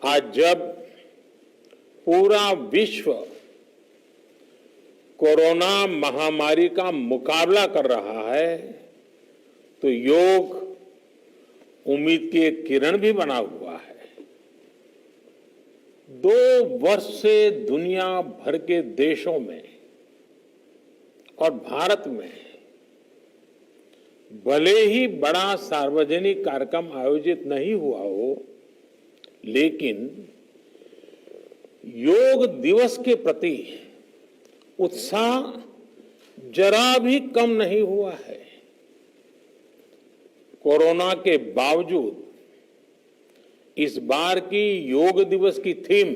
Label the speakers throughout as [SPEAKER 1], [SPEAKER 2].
[SPEAKER 1] आज जब पूरा विश्व कोरोना महामारी का मुकाबला कर रहा है तो योग उम्मीद की एक किरण भी बना हुआ है। 2 वर्ष से दुनिया भर के देशों में और भारत में भले ही बड़ा सार्वजनिक कार्यक्रम आयोजित नहीं हुआ हो, लेकिन योग दिवस के प्रति उत्साह जरा भी कम नहीं हुआ है। कोरोना के बावजूद इस बार की योग दिवस की थीम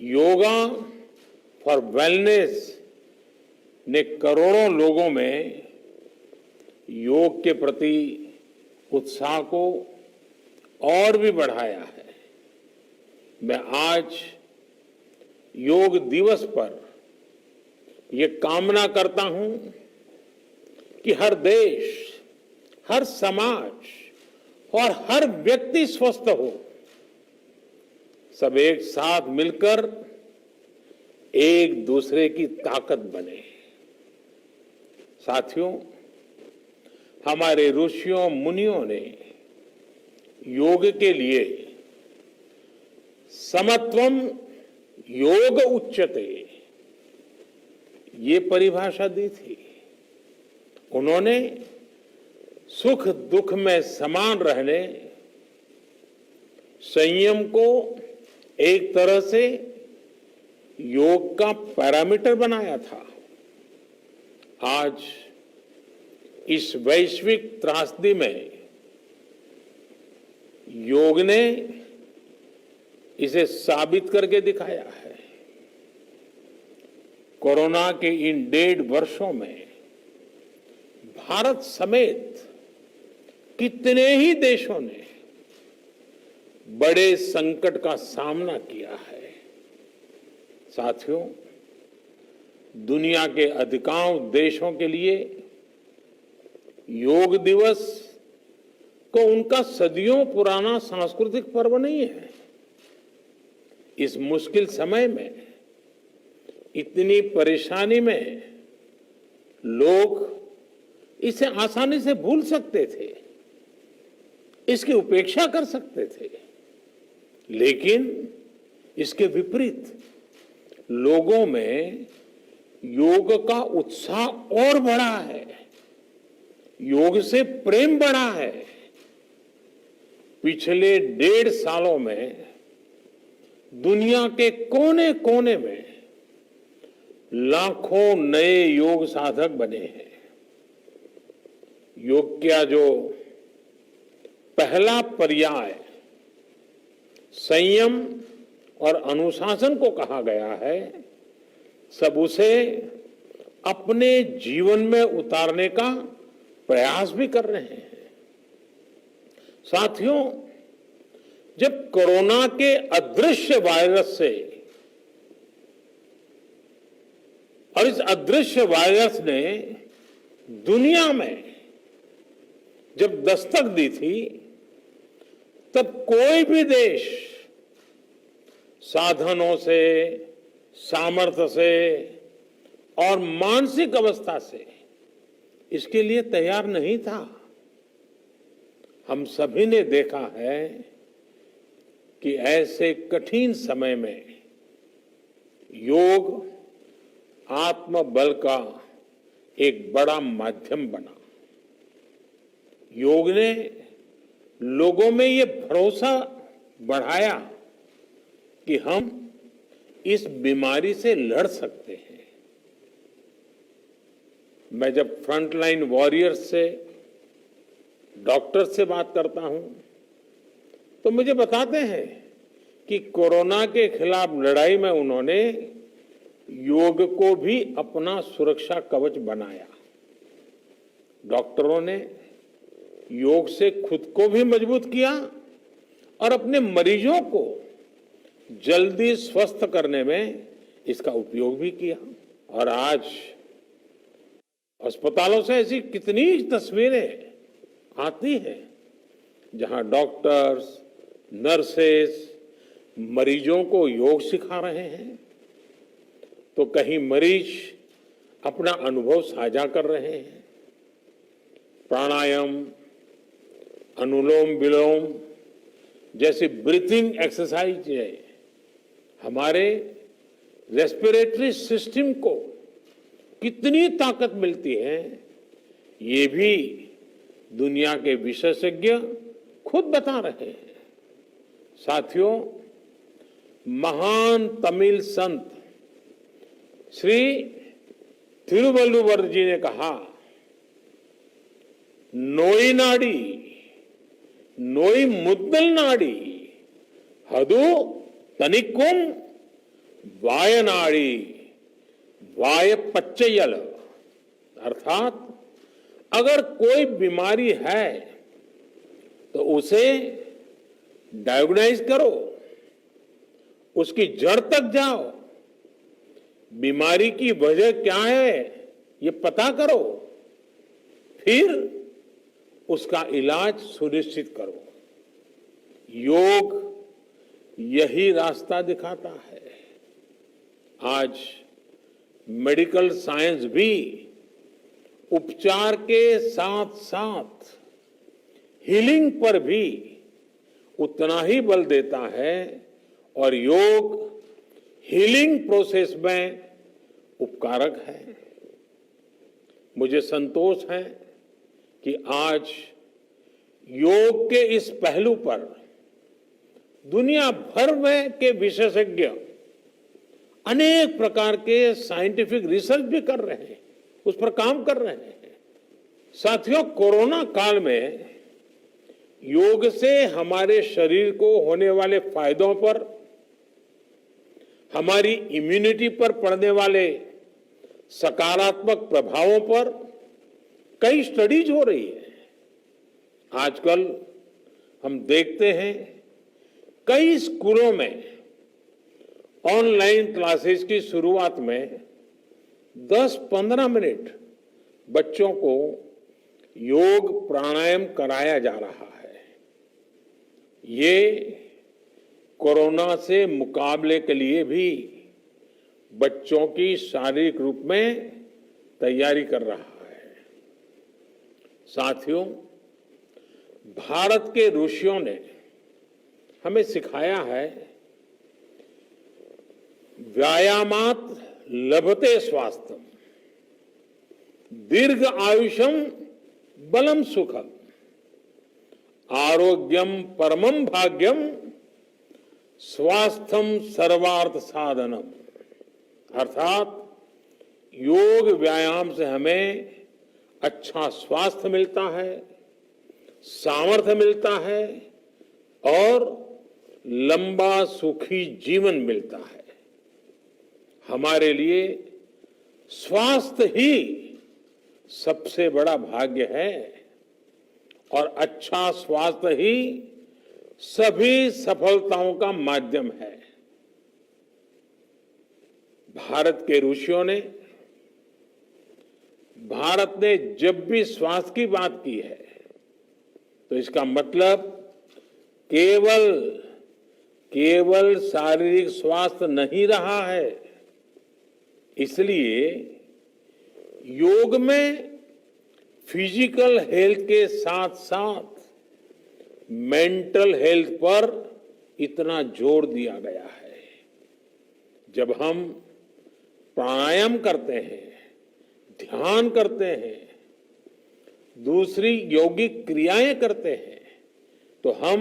[SPEAKER 1] योगा फॉर वेलनेस ने करोड़ों लोगों में योग के प्रति उत्साह को और भी बढ़ाया है। मैं आज योग दिवस पर यह कामना करता हूं कि हर देश, हर समाज और हर व्यक्ति स्वस्थ हो। सब एक साथ मिलकर एक दूसरे की ताकत बने। साथियों, हमारे ऋषियों मुनियों ने योग के लिए समत्वम योग उच्यते ये परिभाषा दी थी। उन्होंने सुख दुख में समान रहने, संयम को एक तरह से योग का पैरामीटर बनाया था। आज इस वैश्विक त्रासदी में योग ने इसे साबित करके दिखाया है। कोरोना के इन 1.5 वर्षों में भारत समेत कितने ही देशों ने बड़े संकट का सामना किया है। साथियों, दुनिया के अधिकांश देशों के लिए योग दिवस को उनका सदियों पुराना सांस्कृतिक पर्व नहीं है। इस मुश्किल समय में, इतनी परेशानी में लोग इसे आसानी से भूल सकते थे, इसकी उपेक्षा कर सकते थे, लेकिन इसके विपरीत लोगों में योग का उत्साह और बढ़ा है, योग से प्रेम बढ़ा है। पिछले 1.5 सालों में दुनिया के कोने कोने में लाखों नए योग साधक बने हैं। योग का जो पहला पर्याय संयम और अनुशासन को कहा गया है, सब उसे अपने जीवन में उतारने का प्रयास भी कर रहे हैं। साथियों, जब कोरोना के अदृश्य वायरस से और इस अदृश्य वायरस ने दुनिया में जब दस्तक दी थी, तब कोई भी देश साधनों से, सामर्थ्य से और मानसिक अवस्था से इसके लिए तैयार नहीं था। हम सभी ने देखा है कि ऐसे कठिन समय में योग आत्मबल का एक बड़ा माध्यम बना। योग ने लोगों में ये भरोसा बढ़ाया कि हम इस बीमारी से लड़ सकते हैं। मैं जब फ्रंटलाइन वॉरियर्स से, डॉक्टर से बात करता हूं, तो मुझे बताते हैं कि कोरोना के खिलाफ लड़ाई में उन्होंने योग को भी अपना सुरक्षा कवच बनाया। डॉक्टरों ने योग से खुद को भी मजबूत किया और अपने मरीजों को जल्दी स्वस्थ करने में इसका उपयोग भी किया। और आज अस्पतालों से ऐसी कितनी तस्वीरें आती हैं जहां डॉक्टर्स, नर्सेस मरीजों को योग सिखा रहे हैं, तो कहीं मरीज अपना अनुभव साझा कर रहे हैं। प्राणायाम, अनुलोम विलोम जैसी ब्रीथिंग एक्सरसाइज हमारे रेस्पिरेटरी सिस्टम को कितनी ताकत मिलती है, ये भी दुनिया के विशेषज्ञ खुद बता रहे हैं। साथियों, महान तमिल संत श्री तिरुवल्लुवर जी ने कहा, नोई नाडी नोई मुद्दल नाडी हदु तनिकुम वायनाडी वाय पच्चयल। अर्थात अगर कोई बीमारी है तो उसे डायग्नोज करो, उसकी जड़ तक जाओ, बीमारी की वजह क्या है ये पता करो, फिर उसका इलाज सुनिश्चित करो। योग यही रास्ता दिखाता है। आज मेडिकल साइंस भी उपचार के साथ साथ हीलिंग पर भी उतना ही बल देता है और योग हीलिंग प्रोसेस में उपकारक है। मुझे संतोष है कि आज योग के इस पहलू पर दुनिया भर में के विशेषज्ञ अनेक प्रकार के साइंटिफिक रिसर्च भी कर रहे हैं, उस पर काम कर रहे हैं। साथियों, कोरोना काल में योग से हमारे शरीर को होने वाले फायदों पर, हमारी इम्यूनिटी पर पड़ने वाले सकारात्मक प्रभावों पर कई स्टडीज हो रही है। आजकल हम देखते हैं कई स्कूलों में ऑनलाइन क्लासेस की शुरुआत में 10-15 मिनट बच्चों को योग प्राणायाम कराया जा रहा है। ये कोरोना से मुकाबले के लिए भी बच्चों की शारीरिक रूप में तैयारी कर रहा है। साथियों, भारत के ऋषियों ने हमें सिखाया है, व्यायामात लभते स्वास्थ्यम, दीर्घ आयुषम बलम सुखम, आरोग्यम परमम भाग्यम, स्वास्थ्यम सर्वार्थ साधनम। अर्थात योग व्यायाम से हमें अच्छा स्वास्थ्य मिलता है, सामर्थ्य मिलता है और लंबा सुखी जीवन मिलता है। हमारे लिए स्वास्थ्य ही सबसे बड़ा भाग्य है और अच्छा स्वास्थ्य ही सभी सफलताओं का माध्यम है। भारत के ऋषियों ने, भारत ने जब भी स्वास्थ्य की बात की है तो इसका मतलब केवल शारीरिक स्वास्थ्य नहीं रहा है। इसलिए योग में फिजिकल हेल्थ के साथ साथ मेंटल हेल्थ पर इतना जोर दिया गया है। जब हम प्राणायाम करते हैं, ध्यान करते हैं, दूसरी यौगिक क्रियाएं करते हैं, तो हम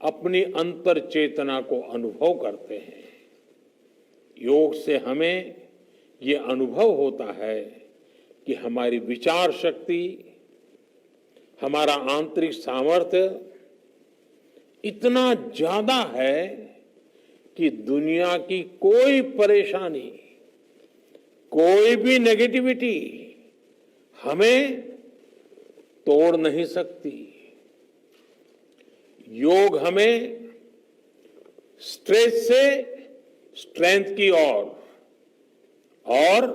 [SPEAKER 1] अपनी अंतर चेतना को अनुभव करते हैं। योग से हमें ये अनुभव होता है कि हमारी विचार शक्ति, हमारा आंतरिक सामर्थ्य इतना ज्यादा है कि दुनिया की कोई परेशानी, कोई भी नेगेटिविटी हमें तोड़ नहीं सकती। योग हमें स्ट्रेस से स्ट्रेंथ की ओर और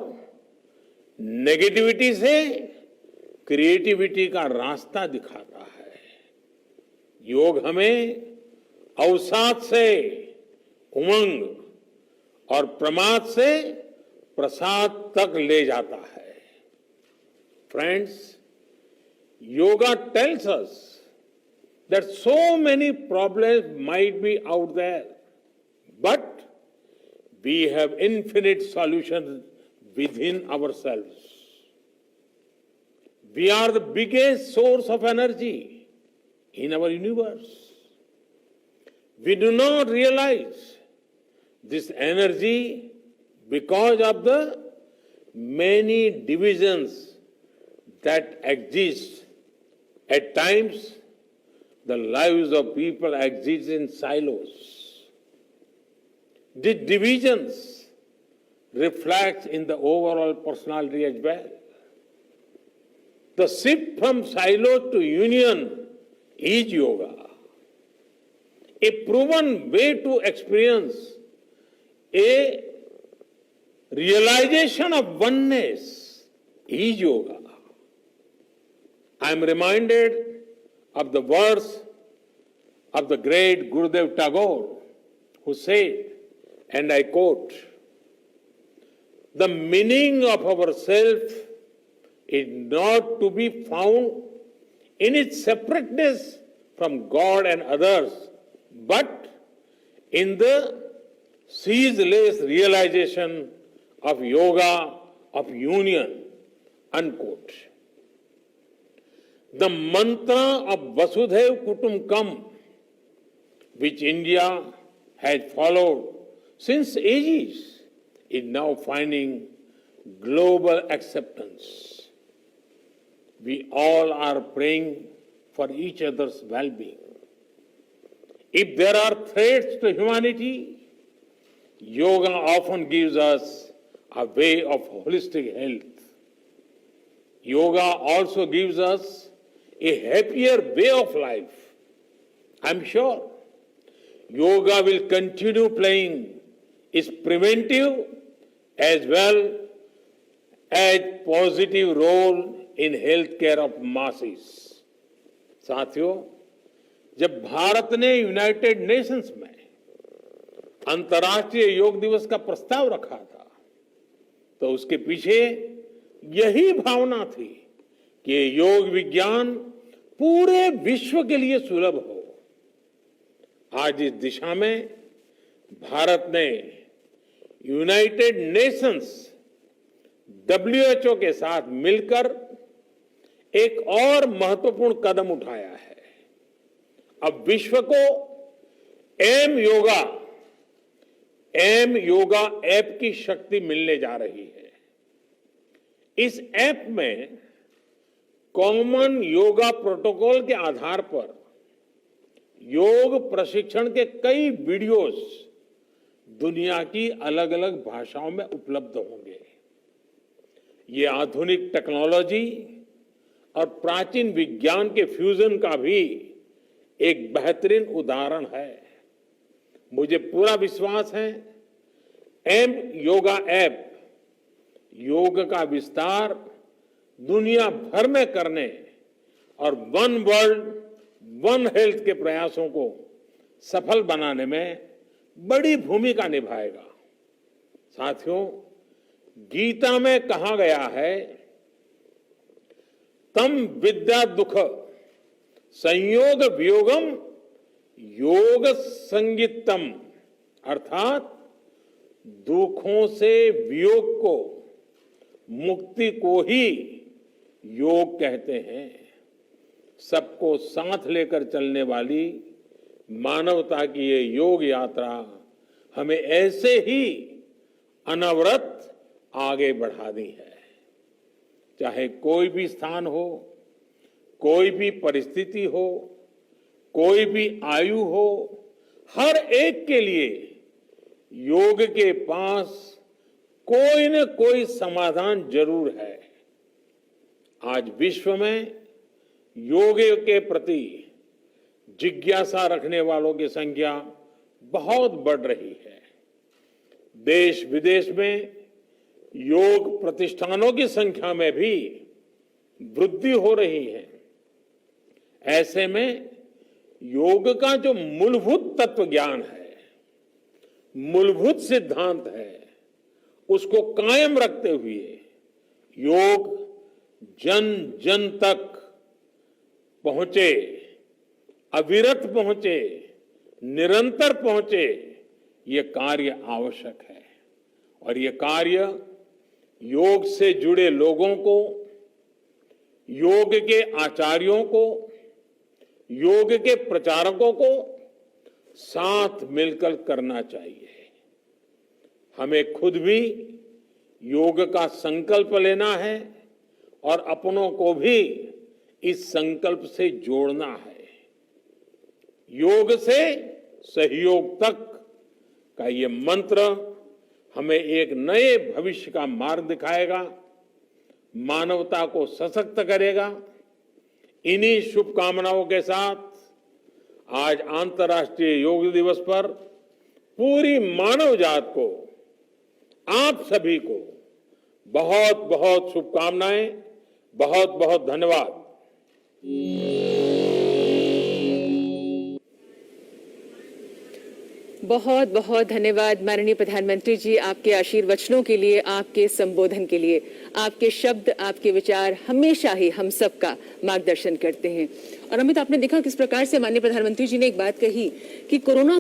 [SPEAKER 1] नेगेटिविटी से क्रिएटिविटी का रास्ता दिखाता है। योग हमें अवसाद से उमंग और प्रमाद से प्रसाद तक ले जाता है। Friends, yoga tells us that so many problems might be out there, but we have infinite solutions within ourselves. We are the biggest source of energy in our universe. We do not realize this energy because of the many divisions that exist. At times, the lives of people exist in silos. These divisions reflect in the overall personality as well. The shift from silo to union is yoga. A proven way to experience a realization of oneness is yoga. I am reminded of the words of the great Gurudev Tagore, who said, and I quote, "The meaning of our self is not to be found in its separateness from God and others, but in the ceaseless realization of yoga, of union," unquote. The mantra of Vasudhaiv Kutumbakam, which India has followed since ages, is now finding global acceptance. We all are praying for each other's well-being. If there are threats to humanity, yoga often gives us a way of holistic health. Yoga also gives us a happier way of life. I'm sure yoga will continue playing its preventive as well as positive role in healthcare of masses. साथियों, जब भारत ने United Nations में अंतर्राष्ट्रीय योग दिवस का प्रस्ताव रखा था, तो उसके पीछे यही भावना थी कि योग विज्ञान पूरे विश्व के लिए सुलभ हो। आज इस दिशा में भारत ने यूनाइटेड नेशंस WHO के साथ मिलकर एक और महत्वपूर्ण कदम उठाया है। अब विश्व को एम योगा ऐप की शक्ति मिलने जा रही है। इस ऐप में कॉमन योगा प्रोटोकॉल के आधार पर योग प्रशिक्षण के कई वीडियोस दुनिया की अलग अलग भाषाओं में उपलब्ध होंगे। ये आधुनिक टेक्नोलॉजी और प्राचीन विज्ञान के फ्यूजन का भी एक बेहतरीन उदाहरण है। मुझे पूरा विश्वास है एम योगा ऐप योग का विस्तार दुनिया भर में करने और वन वर्ल्ड वन हेल्थ के प्रयासों को सफल बनाने में बड़ी भूमिका निभाएगा। साथियों, गीता में कहा गया है, तम विद्या दुख संयोग वियोगम योग संगीतम, अर्थात दुखों से वियोग को, मुक्ति को ही योग कहते हैं। सबको साथ लेकर चलने वाली मानवता की ये योग यात्रा हमें ऐसे ही अनवरत आगे बढ़ानी है। चाहे कोई भी स्थान हो, कोई भी परिस्थिति हो, कोई भी आयु हो, हर एक के लिए योग के पास कोई न कोई समाधान जरूर है। आज विश्व में योग के प्रति जिज्ञासा रखने वालों की संख्या बहुत बढ़ रही है। देश विदेश में योग प्रतिष्ठानों की संख्या में भी वृद्धि हो रही है। ऐसे में योग का जो मूलभूत तत्व ज्ञान है, मूलभूत सिद्धांत है, उसको कायम रखते हुए योग जन जन तक पहुंचे, अविरत पहुंचे, निरंतर पहुंचे, ये कार्य आवश्यक है। और ये कार्य योग से जुड़े लोगों को, योग के आचार्यों को, योग के प्रचारकों को साथ मिलकर करना चाहिए। हमें खुद भी योग का संकल्प लेना है और अपनों को भी इस संकल्प से जोड़ना है। योग से सहयोग तक का ये मंत्र हमें एक नए भविष्य का मार्ग दिखाएगा, मानवता को सशक्त करेगा। इन्हीं शुभकामनाओं के साथ आज अंतर्राष्ट्रीय योग दिवस पर पूरी मानव जात को, आप सभी को बहुत बहुत शुभकामनाएं, बहुत बहुत धन्यवाद।
[SPEAKER 2] बहुत बहुत धन्यवाद माननीय प्रधानमंत्री जी, आपके आशीर्वचनों के लिए, आपके संबोधन के लिए। आपके शब्द, आपके विचार हमेशा ही हम सबका मार्गदर्शन करते हैं। और अमित, आपने देखा किस प्रकार से माननीय प्रधानमंत्री जी ने एक बात कही कि कोरोना